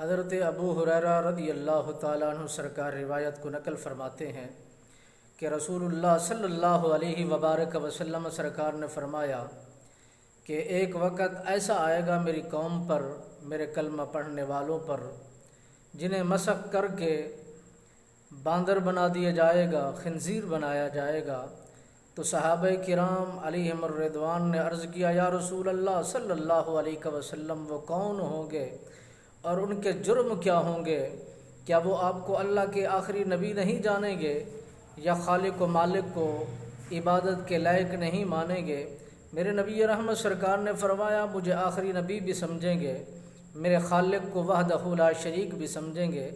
حضرت ابو ہریرہ رضی اللہ تعالیٰ عنہ سرکار روایت کو نقل فرماتے ہیں کہ رسول اللہ صلی اللہ علیہ وبارک وسلم سرکار نے فرمایا کہ ایک وقت ایسا آئے گا میری قوم پر، میرے کلمہ پڑھنے والوں پر، جنہیں مسخ کر کے باندر بنا دیا جائے گا، خنزیر بنایا جائے گا۔ تو صحابہ کرام علیہم الرضوان نے عرض کیا، یا رسول اللہ صلی اللہ علیہ وسلم وہ کون ہوں گے اور ان کے جرم کیا ہوں گے؟ کیا وہ آپ کو اللہ کے آخری نبی نہیں جانیں گے یا خالق و مالک کو عبادت کے لائق نہیں مانیں گے؟ میرے نبی رحمت سرکار نے فرمایا، مجھے آخری نبی بھی سمجھیں گے، میرے خالق کو وحدہ لا شریک بھی سمجھیں گے۔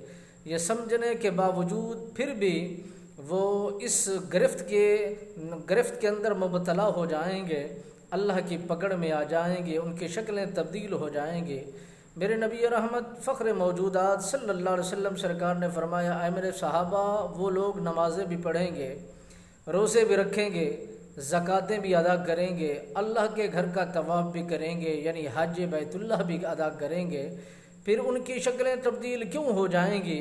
یہ سمجھنے کے باوجود پھر بھی وہ اس گرفت کے اندر مبتلا ہو جائیں گے، اللہ کی پکڑ میں آ جائیں گے، ان کی شکلیں تبدیل ہو جائیں گے۔ میرے نبی رحمت فخر موجودات صلی اللہ علیہ وسلم سرکار نے فرمایا، اے میرے صحابہ، وہ لوگ نمازیں بھی پڑھیں گے، روزے بھی رکھیں گے، زکاتیں بھی ادا کریں گے، اللہ کے گھر کا طواف بھی کریں گے، یعنی حج بیت اللہ بھی ادا کریں گے، پھر ان کی شکلیں تبدیل کیوں ہو جائیں گی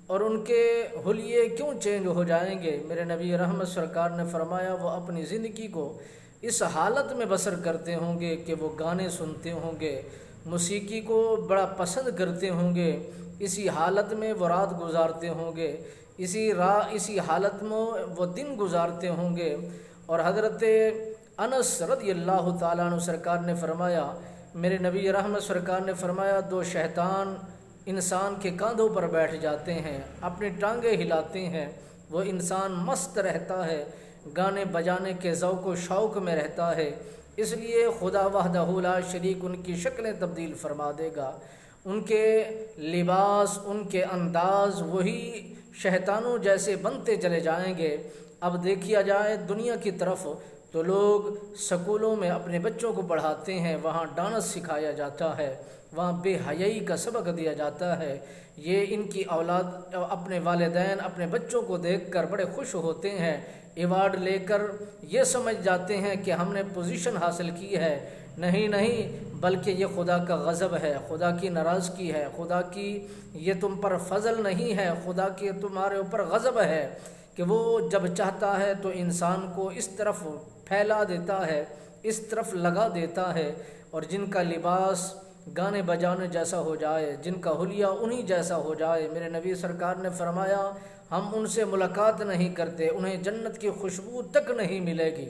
اور ان کے حلیے کیوں چینج ہو جائیں گے؟ میرے نبی رحمت سرکار نے فرمایا، وہ اپنی زندگی کو اس حالت میں بسر کرتے ہوں گے کہ وہ گانے سنتے ہوں گے، موسیقی کو بڑا پسند کرتے ہوں گے، اسی حالت میں وہ رات گزارتے ہوں گے، اسی حالت میں وہ دن گزارتے ہوں گے۔ اور حضرت انس رضی اللہ تعالیٰ عنہ سرکار نے فرمایا، میرے نبی رحمت سرکار نے فرمایا، دو شیطان انسان کے کاندھوں پر بیٹھ جاتے ہیں، اپنی ٹانگیں ہلاتے ہیں، وہ انسان مست رہتا ہے، گانے بجانے کے ذوق و شوق میں رہتا ہے، اس لیے خدا وحدہ لا شریک ان کی شکلیں تبدیل فرما دے گا، ان کے لباس، ان کے انداز وہی شیطانوں جیسے بنتے چلے جائیں گے۔ اب دیکھیا جائے دنیا کی طرف تو لوگ سکولوں میں اپنے بچوں کو پڑھاتے ہیں، وہاں ڈانس سکھایا جاتا ہے، وہاں بے حیائی کا سبق دیا جاتا ہے۔ یہ ان کی اولاد اپنے والدین اپنے بچوں کو دیکھ کر بڑے خوش ہوتے ہیں، ایوارڈ لے کر یہ سمجھ جاتے ہیں کہ ہم نے پوزیشن حاصل کی ہے۔ نہیں، بلکہ یہ خدا کا غضب ہے، خدا کی ناراضگی ہے، خدا کی یہ تم پر فضل نہیں ہے، خدا کی تمہارے اوپر غضب ہے کہ وہ جب چاہتا ہے تو انسان کو اس طرف پھیلا دیتا ہے، اس طرف لگا دیتا ہے، اور جن کا لباس گانے بجانے جیسا ہو جائے، جن کا حلیہ انہی جیسا ہو جائے، میرے نبی سرکار نے فرمایا، ہم ان سے ملاقات نہیں کرتے، انہیں جنت کی خوشبو تک نہیں ملے گی۔